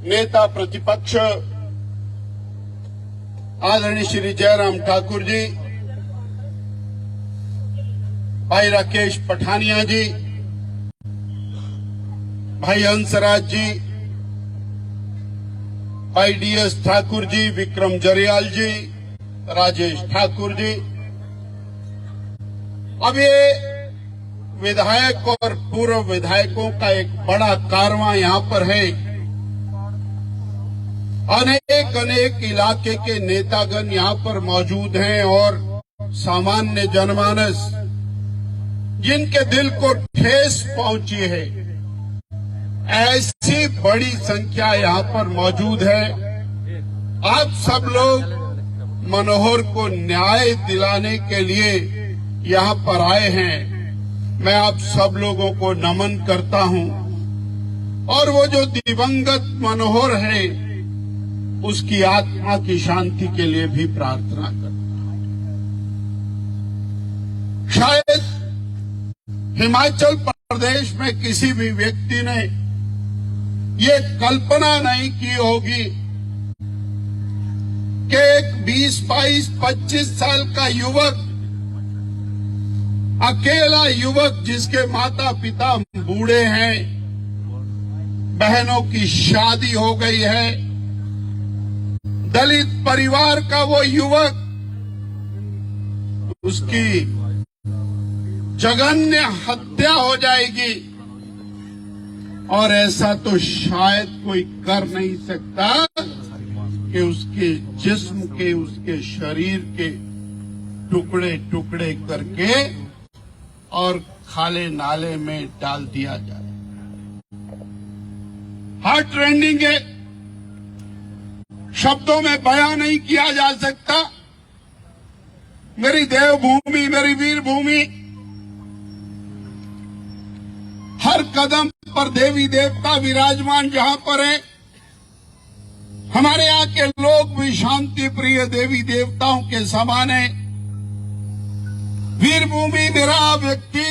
नेता प्रतिपक्ष आदरणीय श्री जयराम ठाकुर जी, भाई राकेश पठानिया जी, भाई हंसराज जी, भाई डीएस ठाकुर जी, विक्रम जरियाल जी, राजेश ठाकुर जी। अब ये विधायक और पूर्व विधायकों का एक बड़ा कारवां यहां पर है। अनेक अनेक इलाके के नेतागण यहां पर मौजूद हैं और सामान्य जनमानस जिनके दिल को ठेस पहुंची है, ऐसी बड़ी संख्या यहां पर मौजूद है। आप सब लोग मनोहर को न्याय दिलाने के लिए यहां पर आए हैं। मैं आप सब लोगों को नमन करता हूं और वो जो दिवंगत मनोहर है उसकी आत्मा की शांति के लिए भी प्रार्थना करता हूं। शायद हिमाचल प्रदेश में किसी भी व्यक्ति ने ये कल्पना नहीं की होगी कि एक 20, 22, 25 साल का युवक, अकेला युवक जिसके माता पिता बूढ़े हैं, बहनों की शादी हो गई है, दलित परिवार का वो युवक, उसकी जघन्य हत्या हो जाएगी। और ऐसा तो शायद कोई कर नहीं सकता कि उसके जिस्म के, उसके शरीर के टुकड़े टुकड़े करके और खाले नाले में डाल दिया जाए। हार्ट रेंडिंग है, शब्दों में बयां नहीं किया जा सकता। मेरी देवभूमि, मेरी वीर भूमि, हर कदम पर देवी देवता विराजमान जहां पर है, हमारे यहाँ के लोग भी शांति प्रिय देवी देवताओं के समान है। वीर भूमि मेरा व्यक्ति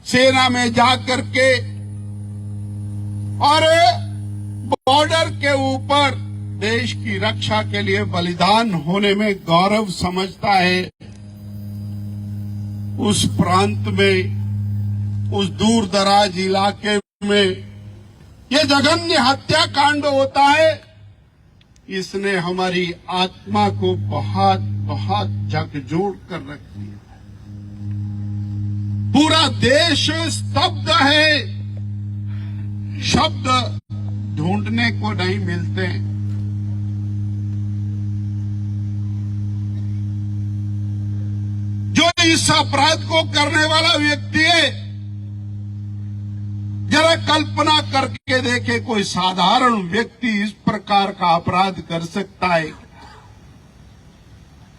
सेना में जाकर के और बॉर्डर के ऊपर देश की रक्षा के लिए बलिदान होने में गौरव समझता है। उस प्रांत में, उस दूर दराज इलाके में ये जघन्य हत्याकांड होता है। इसने हमारी आत्मा को बहुत बहुत झकझोर कर रख दिया। पूरा देश स्तब्ध है, शब्द ढूंढने को नहीं मिलते। जो इस अपराध को करने वाला व्यक्ति है, जरा कल्पना करके देखे, कोई साधारण व्यक्ति इस प्रकार का अपराध कर सकता है?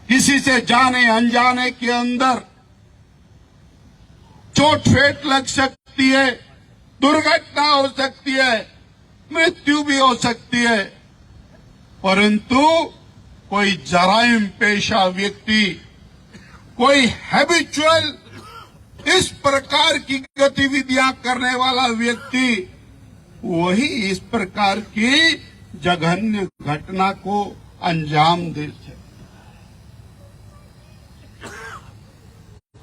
किसी से जाने अनजाने के अंदर चोट फेंट लग सकती है, दुर्घटना हो सकती है, मृत्यु भी हो सकती है, परंतु कोई जराइम पेशा व्यक्ति, कोई हैबिचुअल इस प्रकार की गतिविधियां करने वाला व्यक्ति, वही इस प्रकार की जघन्य घटना को अंजाम दे सकता।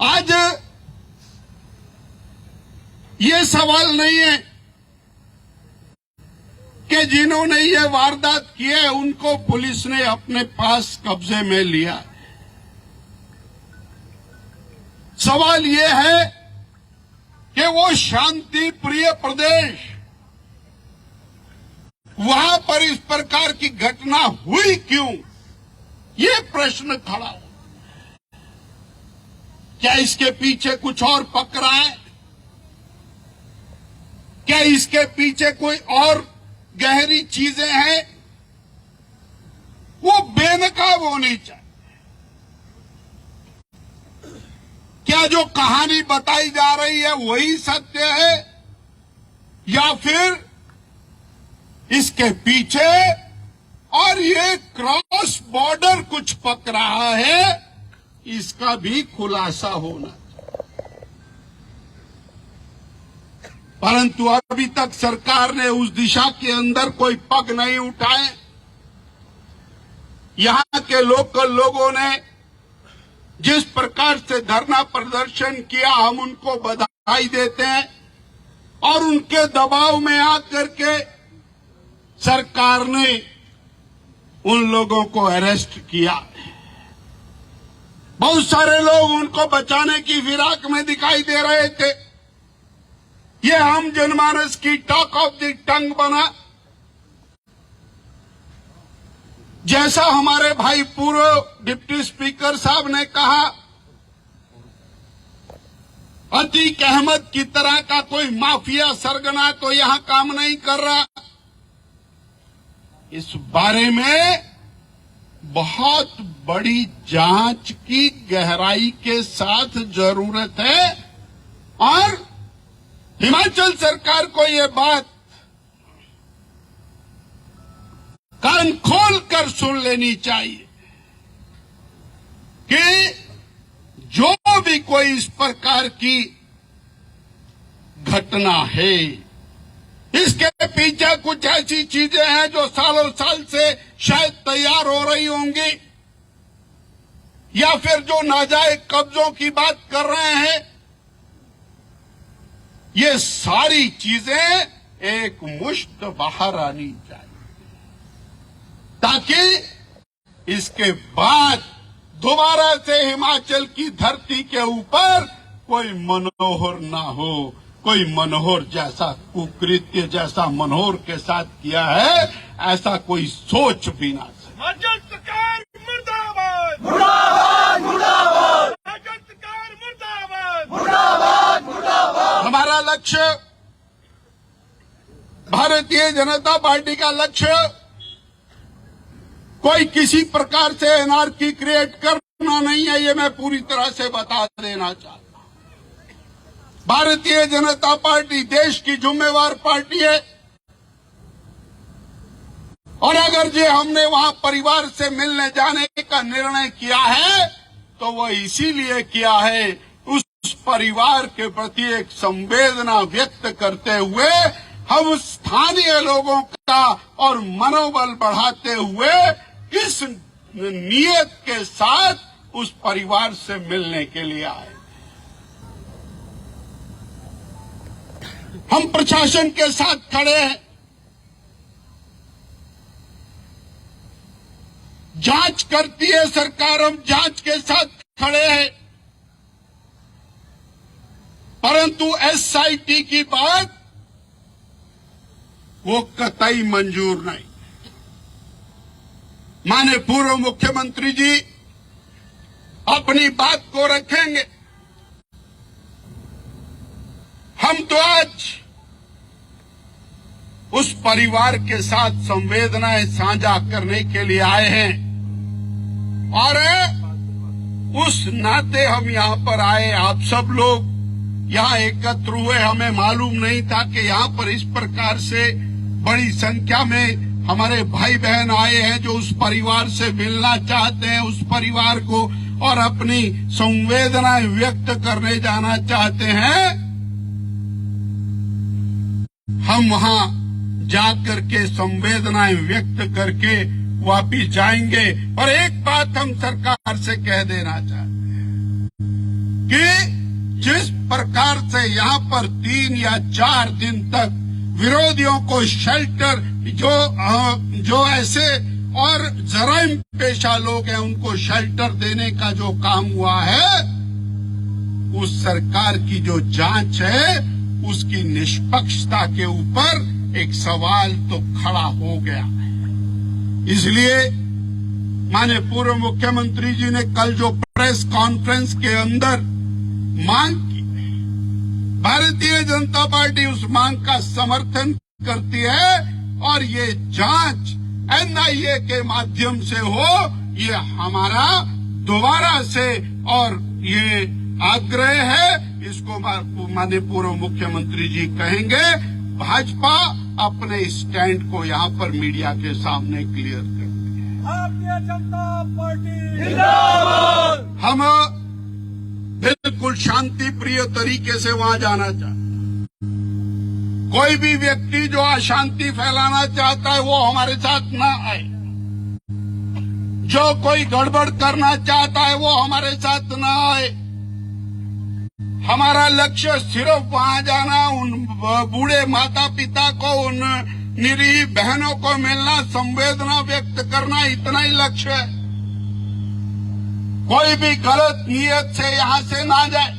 आज ये सवाल नहीं है कि जिन्होंने ये वारदात की है उनको पुलिस ने अपने पास कब्जे में लिया। सवाल ये है कि वो शांति प्रिय प्रदेश, वहां पर इस प्रकार की घटना हुई क्यों? ये प्रश्न खड़ा हो। क्या इसके पीछे कुछ और पक रहा है? क्या इसके पीछे कोई और गहरी चीजें हैं? वो बेनकाब होनी चाहिए। क्या जो कहानी बताई जा रही है वही सत्य है, या फिर इसके पीछे और ये क्रॉस बॉर्डर कुछ पक रहा है? इसका भी खुलासा होना चाहिए। परंतु अभी तक सरकार ने उस दिशा के अंदर कोई पग नहीं उठाए। यहां के लोकल लोगों ने जिस प्रकार से धरना प्रदर्शन किया, हम उनको बधाई देते हैं। और उनके दबाव में आकर के सरकार ने उन लोगों को अरेस्ट किया। बहुत सारे लोग उनको बचाने की फिराक में दिखाई दे रहे थे। ये आम जनमानस की टॉक ऑफ द टंग बना। जैसा हमारे भाई पूर्व डिप्टी स्पीकर साहब ने कहा, अतीक अहमद की तरह का कोई माफिया सरगना तो यहां काम नहीं कर रहा। इस बारे में बहुत बड़ी जांच की गहराई के साथ जरूरत है और हिमाचल सरकार को ये बात कान खोल कर सुन लेनी चाहिए कि जो भी कोई इस प्रकार की घटना है, इसके पीछे कुछ ऐसी चीजें हैं जो सालों साल से शायद तैयार हो रही होंगी, या फिर जो नाजायज कब्जों की बात कर रहे हैं। ये सारी चीजें एक मुश्त बाहर आनी चाहिए ताकि इसके बाद दोबारा से हिमाचल की धरती के ऊपर कोई मनोहर ना हो, कोई मनोहर जैसा कुकृत्य जैसा मनोहर के साथ किया है ऐसा कोई सोच भी ना सके। हिमाचल सरकार मुर्दाबाद, मुर्दाबाद मुर्दाबाद, हिमाचल सरकार मुर्दाबाद, मुर्दाबाद मुर्दाबाद। हमारा लक्ष्य, भारतीय जनता पार्टी का लक्ष्य कोई किसी प्रकार से एनार्की क्रिएट करना नहीं है, ये मैं पूरी तरह से बता देना चाहता हूं। भारतीय जनता पार्टी देश की जिम्मेवार पार्टी है और अगर जो हमने वहां परिवार से मिलने जाने का निर्णय किया है तो वो इसीलिए किया है, उस परिवार के प्रति एक संवेदना व्यक्त करते हुए हम स्थानीय लोगों का और मनोबल बढ़ाते हुए इस नियत के साथ उस परिवार से मिलने के लिए आए। हम प्रशासन के साथ खड़े हैं, जांच करती है सरकार, हम जांच के साथ खड़े हैं, परंतु एसआईटी की बात वो कतई मंजूर नहीं। माननीय पूर्व मुख्यमंत्री जी अपनी बात को रखेंगे। हम तो आज उस परिवार के साथ संवेदनाएं साझा करने के लिए आए हैं और उस नाते हम यहां पर आए। आप सब लोग यहां एकत्र हुए, हमें मालूम नहीं था कि यहां पर इस प्रकार से बड़ी संख्या में हमारे भाई बहन आए हैं जो उस परिवार से मिलना चाहते हैं, उस परिवार को और अपनी संवेदनाएं व्यक्त करने जाना चाहते हैं। हम वहां जाकर के संवेदनाएं व्यक्त करके वापिस जाएंगे। और एक बात हम सरकार से कह देना चाहते हैं कि जिस प्रकार से यहां पर 3 या 4 दिन तक विरोधियों को शेल्टर, जो ऐसे और जराइम पेशा लोग हैं उनको शेल्टर देने का जो काम हुआ है, उस सरकार की जो जांच है उसकी निष्पक्षता के ऊपर एक सवाल तो खड़ा हो गया है। इसलिए माननीय पूर्व मुख्यमंत्री जी ने कल जो प्रेस कॉन्फ्रेंस के अंदर मांग की, भारतीय जनता पार्टी उस मांग का समर्थन करती है और ये जांच एनआईए के माध्यम से हो, ये हमारा दोबारा से और ये आग्रह है। इसको माननीय पूर्व मुख्यमंत्री जी कहेंगे। भाजपा अपने स्टैंड को यहाँ पर मीडिया के सामने क्लियर करती है। भारतीय जनता पार्टी जिंदाबाद। हम बिल्कुल शांति प्रिय तरीके से वहां जाना चाहते हैं। कोई भी व्यक्ति जो अशांति फैलाना चाहता है वो हमारे साथ ना आए। जो कोई गड़बड़ करना चाहता है वो हमारे साथ ना आए। हमारा लक्ष्य सिर्फ वहां जाना, उन बूढ़े माता पिता को, उन निरीह बहनों को मिलना, संवेदना व्यक्त करना, इतना ही लक्ष्य है। कोई भी गलत नीयत से यहां से ना जाए,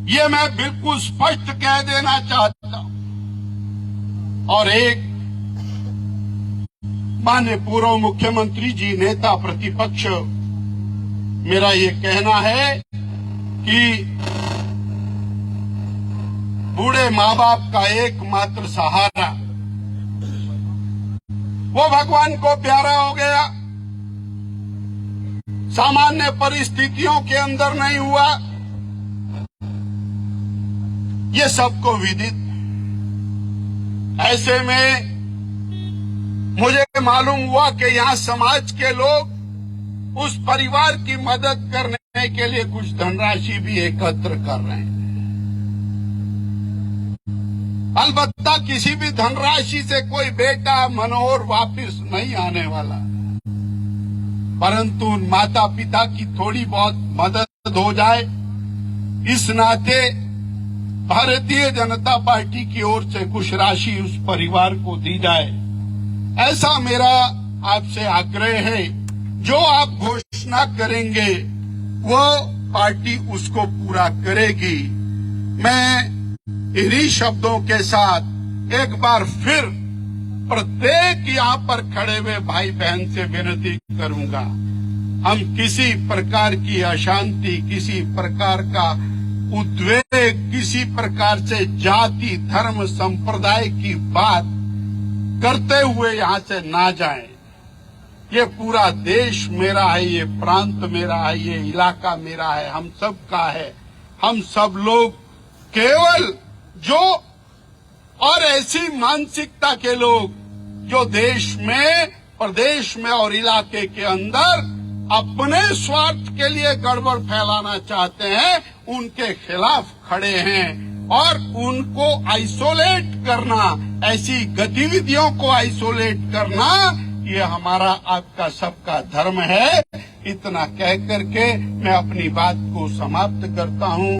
ये मैं बिल्कुल स्पष्ट कह देना चाहता हूं। और एक माननीय पूर्व मुख्यमंत्री जी, नेता प्रतिपक्ष, मेरा ये कहना है कि बूढ़े माँ बाप का एकमात्र सहारा वो भगवान को प्यारा हो गया, सामान्य परिस्थितियों के अंदर नहीं हुआ, ये सबको विदित। ऐसे में मुझे मालूम हुआ कि यहाँ समाज के लोग उस परिवार की मदद करने के लिए कुछ धनराशि भी एकत्र कर रहे हैं। अलबत्ता किसी भी धनराशि से कोई बेटा मनोहर वापस नहीं आने वाला, परंतु माता पिता की थोड़ी बहुत मदद हो जाए, इस नाते भारतीय जनता पार्टी की ओर से कुछ राशि उस परिवार को दी जाए, ऐसा मेरा आपसे आग्रह है। जो आप घोषणा करेंगे वो पार्टी उसको पूरा करेगी। मैं इन्हीं शब्दों के साथ एक बार फिर प्रत्येक यहाँ पर खड़े हुए भाई बहन से विनती करूंगा, हम किसी प्रकार की अशांति, किसी प्रकार का उद्वेग, किसी प्रकार से जाति, धर्म, संप्रदाय की बात करते हुए यहाँ से ना जाएं। ये पूरा देश मेरा है, ये प्रांत मेरा है, ये इलाका मेरा है, हम सब का है। हम सब लोग केवल जो और ऐसी मानसिकता के लोग जो देश में, प्रदेश में और इलाके के अंदर अपने स्वार्थ के लिए गड़बड़ फैलाना चाहते हैं, उनके खिलाफ खड़े हैं और उनको आइसोलेट करना, ऐसी गतिविधियों को आइसोलेट करना, ये हमारा आपका सबका धर्म है। इतना कह करके मैं अपनी बात को समाप्त करता हूं।